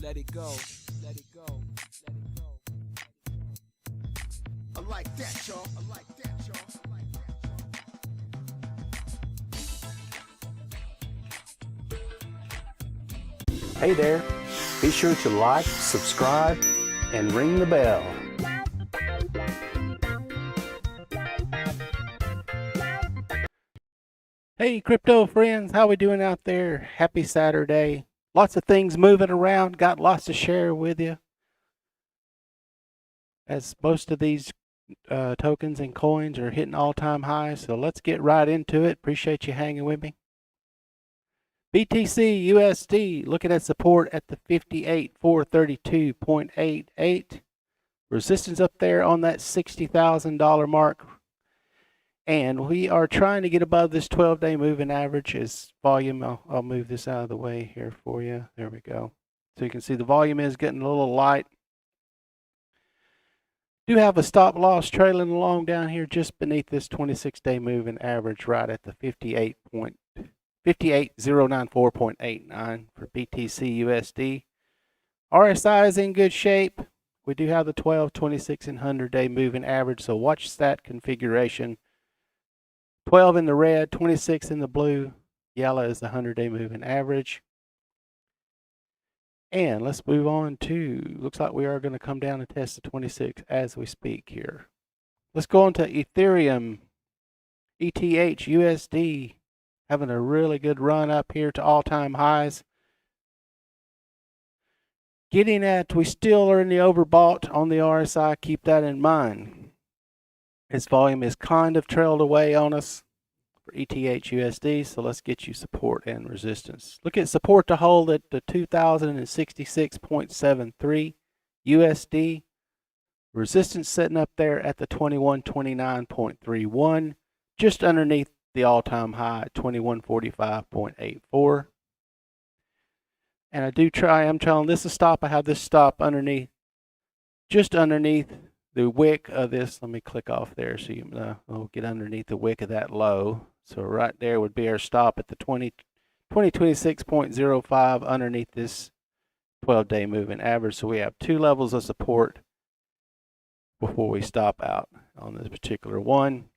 let it go, let it go, let it go. I like that, y'all. I like that, y'all. I like that, y'all. Hey there, be sure to like, subscribe, and ring the bell. Hey crypto friends, how we doing out there? Happy Saturday. Lots of things moving around, got lots to share with you. As most of these tokens and coins are hitting all-time highs, so let's get right into it. Appreciate you hanging with me. BTC USD looking at support at the 58,432.88. Resistance up there on that $60,000 mark. And we are trying to get above this 12-day moving average as volume. I'll move this out of the way here for you. There we go. So you can see the volume is getting a little light. Do have a stop loss trailing along down here just beneath this 26-day moving average right at the 58,094.89 for BTC USD. RSI is in good shape. We do have the 12, 26, and 100-day moving average, so watch that configuration. 12 in the red, 26 in the blue, yellow is the 100-day moving average. And let's move on to, looks like we are going to come down and test the 26 as we speak here. Let's go on to Ethereum, ETH USD, having a really good run up here to all-time highs. Getting at, we still are in the overbought on the RSI, keep that in mind. Its volume is kind of trailed away on us for ETH USD, so let's get you support and resistance. Look at support to hold at the 2066.73 USD. Resistance sitting up there at the 2129.31, just underneath the all-time high at 2145.84. And I'm telling this to stop. I have this stop underneath, just underneath the wick of this. Let me click off there so we'll get underneath the wick of that low. So right there would be our stop at the 2026.05 underneath this 12-day moving average. So we have two levels of support before we stop out on this particular one.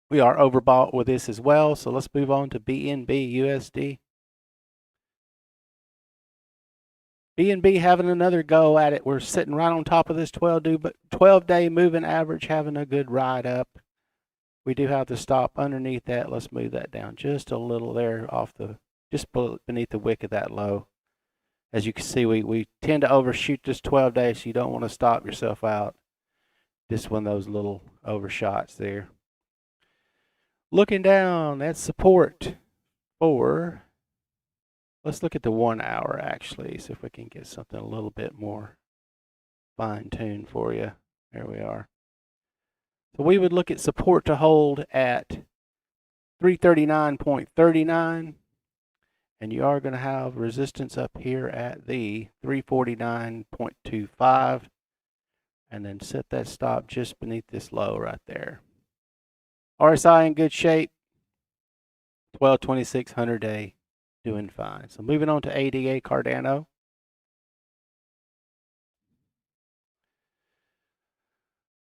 We are overbought with this as well. So let's move on to BNB USD. BNB having another go at it. We're sitting right on top of this 12-day moving average, having a good ride up. We do have to stop underneath that. Let's move that down just a little there just beneath the wick of that low. As you can see, we tend to overshoot this 12 days, so you don't want to stop yourself out. Just one of those little overshots there. Looking down at support for, let's look at the 1 hour actually, see if we can get something a little bit more fine-tuned for you. There we are. So we would look at support to hold at 339.39, and you are going to have resistance up here at the 349.25, and then set that stop just beneath this low right there. RSI in good shape, 12/26 100-day. Doing fine. So moving on to ADA Cardano.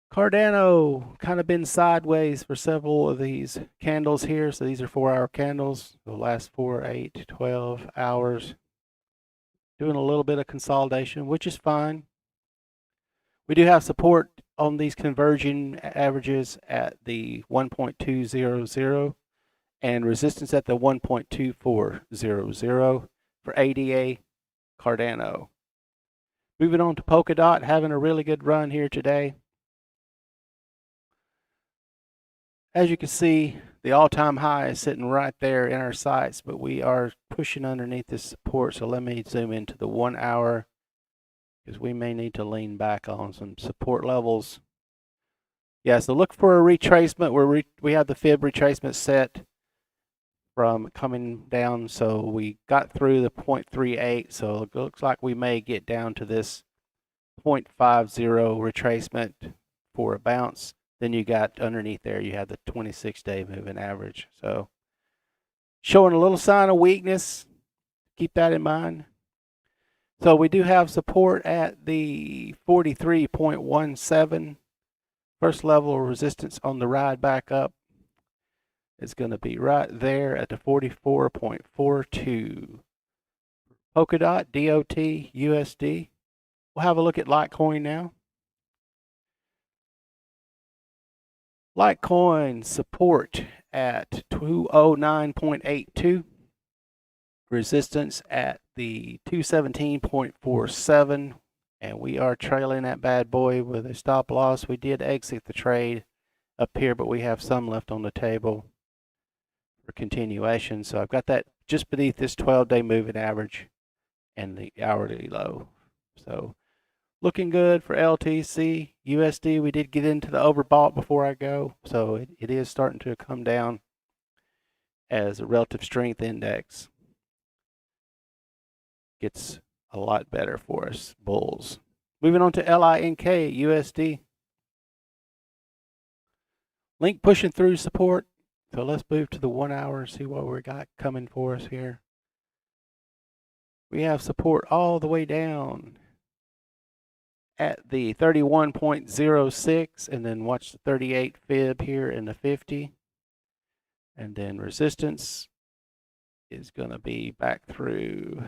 Cardano kind of been sideways for several of these candles here. So these are 4-hour candles. The last 4, 8, 12 hours. Doing a little bit of consolidation, which is fine. We do have support on these conversion averages at the 1.200. And resistance at the 1.2400 for ADA Cardano. Moving on to PolkaDot, having a really good run here today. As you can see, the all-time high is sitting right there in our sights, but we are pushing underneath this support. So let me zoom into the 1 hour, because we may need to lean back on some support levels. Yeah, so look for a retracement where we have the fib retracement set from coming down. So we got through the 0.38, so it looks like we may get down to this 0.50 retracement for a bounce. Then you got underneath there, you have the 26-day moving average. So showing a little sign of weakness. Keep that in mind. So we do have support at the 43.17. First level of resistance on the ride back up is going to be right there at the 44.42. PolkaDot, DOT, USD. We'll have a look at Litecoin now. Litecoin support at 209.82. Resistance at the 217.47. And we are trailing that bad boy with a stop loss. We did exit the trade up here, but we have some left on the table for continuation. So I've got that just beneath this 12-day moving average and the hourly low. So looking good for LTC. USD, we did get into the overbought before I go. So it is starting to come down as a relative strength index gets a lot better for us, bulls. Moving on to LINK, USD. Link pushing through support. So let's move to the 1 hour and see what we got coming for us here. We have support all the way down at the 31.06, and then watch the 38 fib here in the 50. And then resistance is going to be back through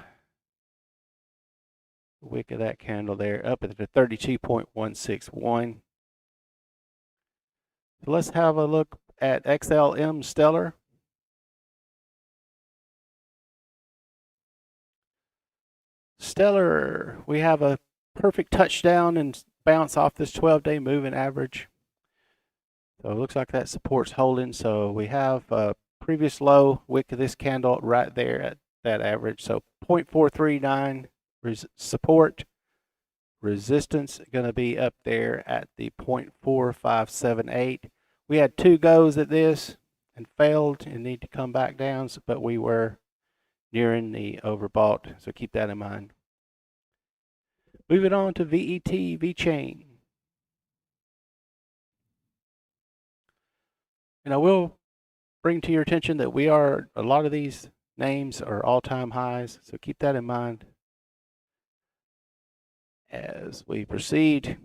the wick of that candle there, up at the 32.161. So let's have a look at XLM Stellar. Stellar, we have a perfect touchdown and bounce off this 12-day moving average. So it looks like that support's holding. So we have a previous low wick of this candle right there at that average. So 0.439 support. Resistance going to be up there at the 0.4578. We had 2 goes at this and failed and need to come back down, but we were nearing the overbought, so keep that in mind. Moving on to Vechain. And I will bring to your attention that a lot of these names are all-time highs, so keep that in mind as we proceed.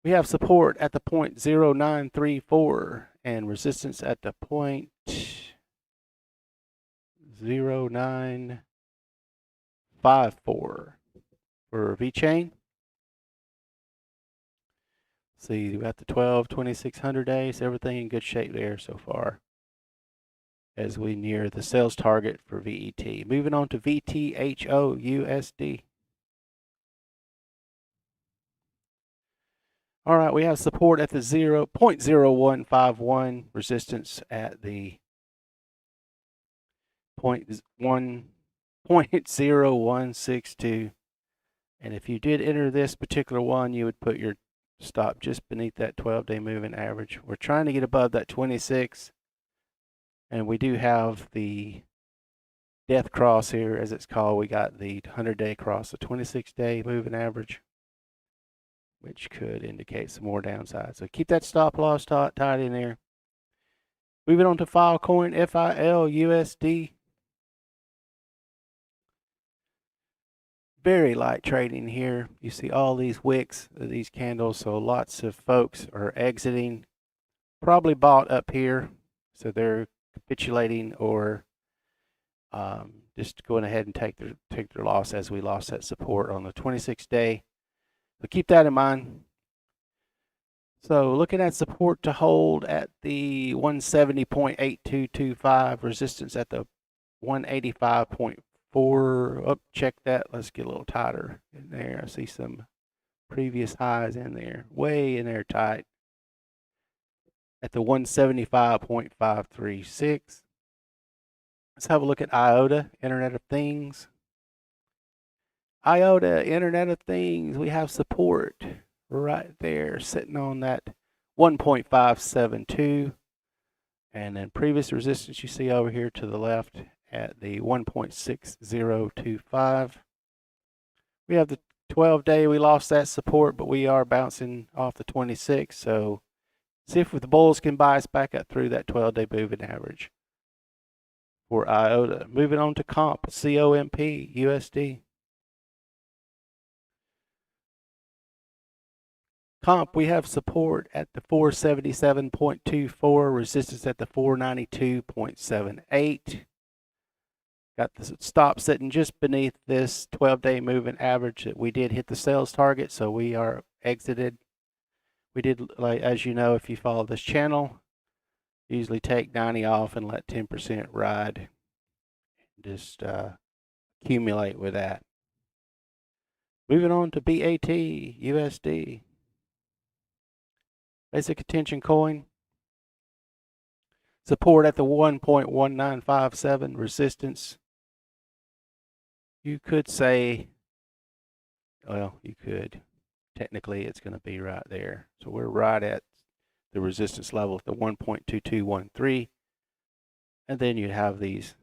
We have support at the 0.0934 and resistance at the 0.0954 for Vechain. See, we got the 2600 days, everything in good shape there so far as we near the sales target for VET. Moving on to VTHO USD. All right, we have support at the 0.0151, resistance at the 0.0162. And if you did enter this particular one, you would put your stop just beneath that 12-day moving average. We're trying to get above that 26, and we do have the death cross here, as it's called. We got the 100-day cross, the 26-day moving average, which could indicate some more downside. So keep that stop loss tied in there. Moving on to Filecoin, FILUSD. Very light trading here. You see all these wicks of these candles, so lots of folks are exiting. Probably bought up here, so they're capitulating or just going ahead and take their loss, as we lost that support on the 26-day. But keep that in mind. So looking at support to hold at the 170.8225, resistance at the 185.4. Oh, check that. Let's get a little tighter in there. I see some previous highs in there, way in there tight. At the 175.536. Let's have a look at IOTA, Internet of Things. IOTA, Internet of Things, we have support right there, sitting on that 1.572. And then previous resistance you see over here to the left at the 1.6025. We have the 12-day, we lost that support, but we are bouncing off the 26. So see if the bulls can buy us back up through that 12-day moving average for IOTA. Moving on to COMP, COMP, USD. Comp, we have support at the 477.24, resistance at the 492.78. Got the stop sitting just beneath this 12-day moving average that we did hit the sales target, so we are exited. We did, like, as you know, if you follow this channel, usually take 90 off and let 10% ride. Just accumulate with that. Moving on to BAT USD. Basic attention coin. Support at the 1.1957, resistance. You could say, well, you could. Technically, it's going to be right there. So we're right at the resistance level at the 1.2213. And then you have these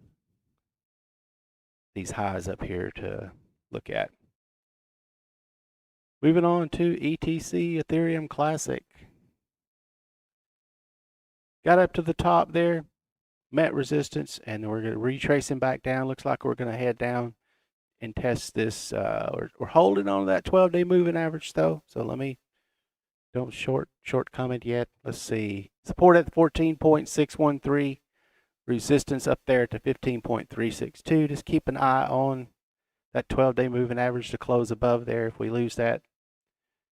highs up here to look at. Moving on to ETC, Ethereum Classic. Got up to the top there, met resistance, and we're going to retracing back down. Looks like we're going to head down and test this. We're holding on to that 12-day moving average though. So let me, don't short comment yet. Let's see. Support at 14.613. Resistance up there to 15.362. Just keep an eye on that 12-day moving average to close above there. If we lose that,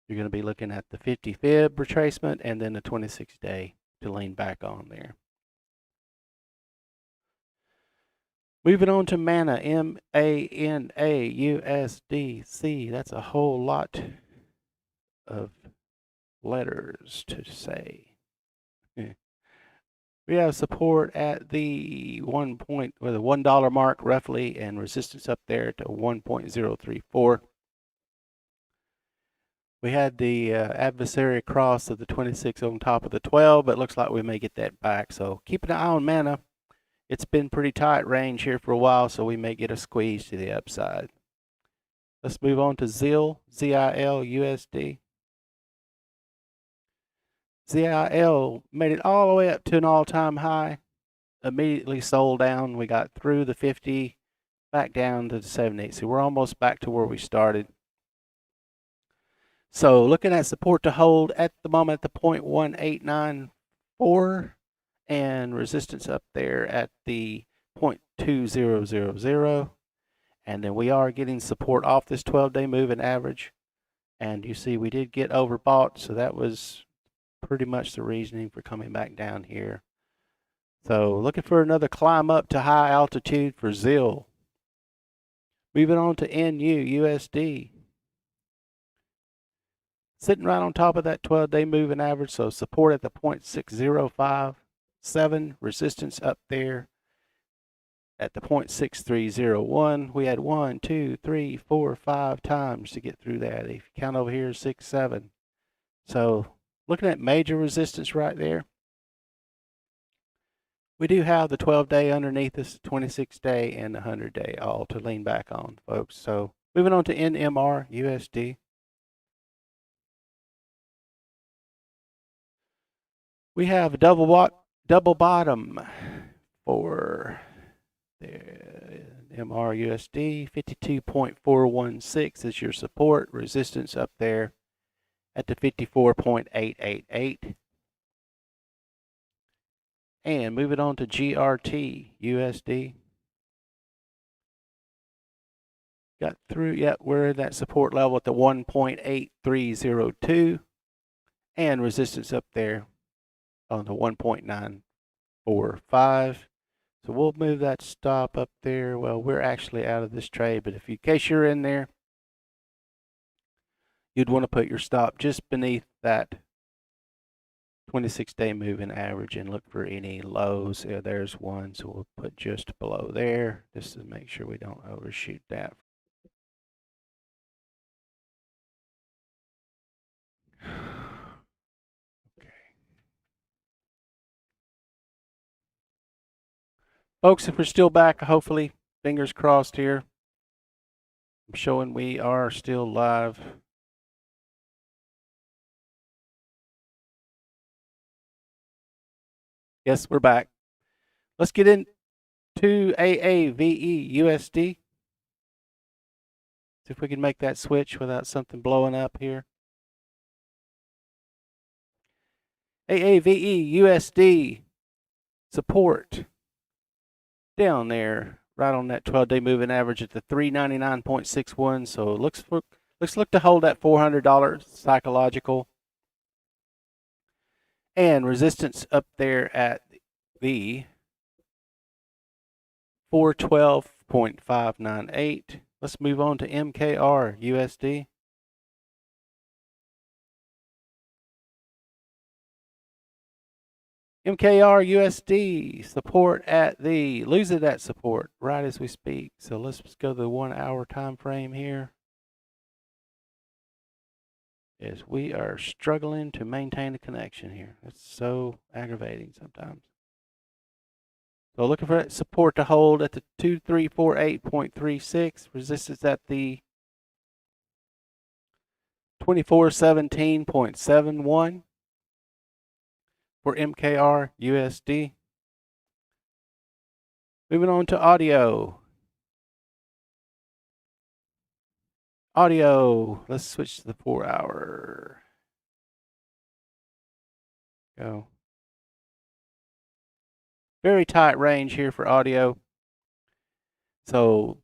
you're going to be looking at the 50 fib retracement and then the 26-day to lean back on there. Moving on to MANA, M-A-N-A, USDC. That's a whole lot of letters to say. We have support at the $1 mark roughly, and resistance up there to 1.034. We had the adversary cross of the 26 on top of the 12, but it looks like we may get that back. So keep an eye on MANA. It's been pretty tight range here for a while, so we may get a squeeze to the upside. Let's move on to ZIL, ZIL USD. ZIL made it all the way up to an all-time high, immediately sold down. We got through the 50, back down to the 78. So we're almost back to where we started. So looking at support to hold at the moment at the 0.1894 and resistance up there at the 0.2000. And then we are getting support off this 12-day moving average. And you see we did get overbought, so that was pretty much the reasoning for coming back down here. So looking for another climb up to high altitude for ZIL. Moving on to NU USD. Sitting right on top of that 12-day moving average, so support at the 0.6057, resistance up there at the 0.6301. We had 1, 2, 3, 4, 5 times to get through that. If you count over here, 6, 7. So looking at major resistance right there. We do have the 12-day underneath us, 26-day, and the 100-day all to lean back on, folks. So moving on to NMR USD. We have a double bottom for the MRUSD. 52.416 is your support. Resistance up there at the 54.888. And move it on to GRT USD. Got through, yep, we're at that support level at the 1.8302. And resistance up there on the 1.945. So we'll move that stop up there. Well, we're actually out of this trade, but if in case you're in there, you'd want to put your stop just beneath that 26-day moving average and look for any lows. Yeah, there's one, so we'll put just below there just to make sure we don't overshoot that. Folks, if we're still back, hopefully, fingers crossed here. I'm showing we are still live. Yes, we're back. Let's get into AAVE USD. See if we can make that switch without something blowing up here. AAVE USD support down there, right on that 12-day moving average at the 399.61. So it looks to hold that $400 psychological, and resistance up there at the 412.598. Let's move on to MKR USD. MKR USD support at the losing that support right as we speak. So let's go to the 1 hour time frame here, as we are struggling to maintain the connection here. It's so aggravating sometimes. So looking for that support to hold at the 2348.36, resistance at the 2417.71 for MKR USD. Moving on to audio. Let's switch to the 4 hour. Go. Very tight range here for audio. So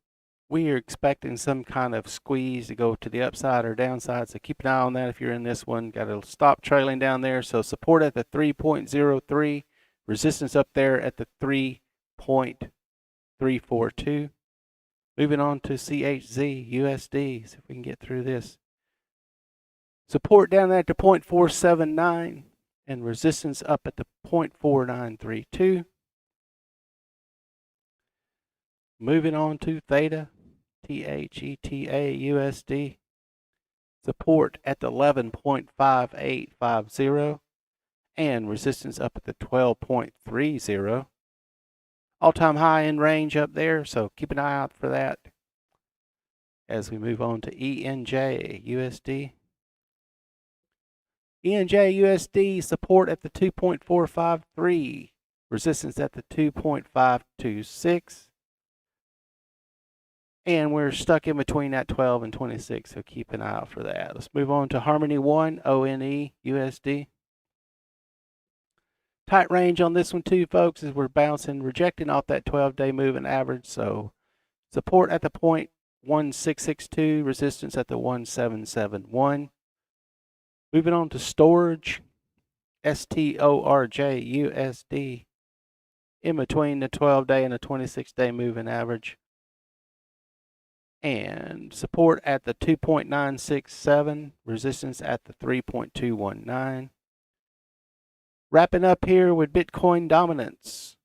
we are expecting some kind of squeeze to go to the upside or downside. So keep an eye on that if you're in this one. Got to stop trailing down there. So support at the 3.03, resistance up there at the 3.342. Moving on to CHZ USD. See if we can get through this. Support down there at the 0.479 and resistance up at the 0.4932. Moving on to Theta, THETA USD. Support at the 11.5850 and resistance up at the 12.30. All-time high in range up there, so keep an eye out for that as we move on to ENJ USD. ENJ USD support at the 2.453, resistance at the 2.526. And we're stuck in between that 12 and 26, so keep an eye out for that. Let's move on to Harmony One, ONE USD. Tight range on this one too, folks, as we're bouncing, rejecting off that 12-day moving average. So support at the 0.1662, resistance at the 1.771. Moving on to Storj, STORJ USD, in between the 12-day and the 26-day moving average. And support at the 2.967, resistance at the 3.219. Wrapping up here with Bitcoin dominance.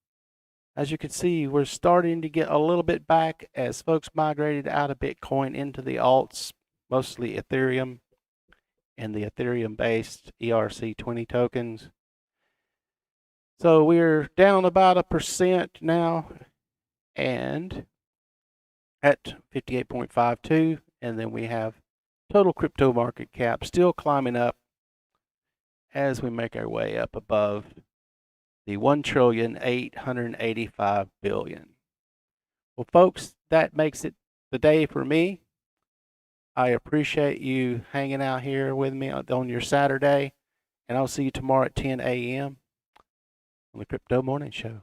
As you can see, we're starting to get a little bit back as folks migrated out of Bitcoin into the alts, mostly Ethereum and the Ethereum-based ERC20 tokens. So we're down about 1% now, and at 58.52, and then we have total crypto market cap still climbing up as we make our way up above the 1,885,000,000,000. Well, folks, that makes it the day for me. I appreciate you hanging out here with me on your Saturday, and I'll see you tomorrow at 10 a.m. on the Crypto Morning Show.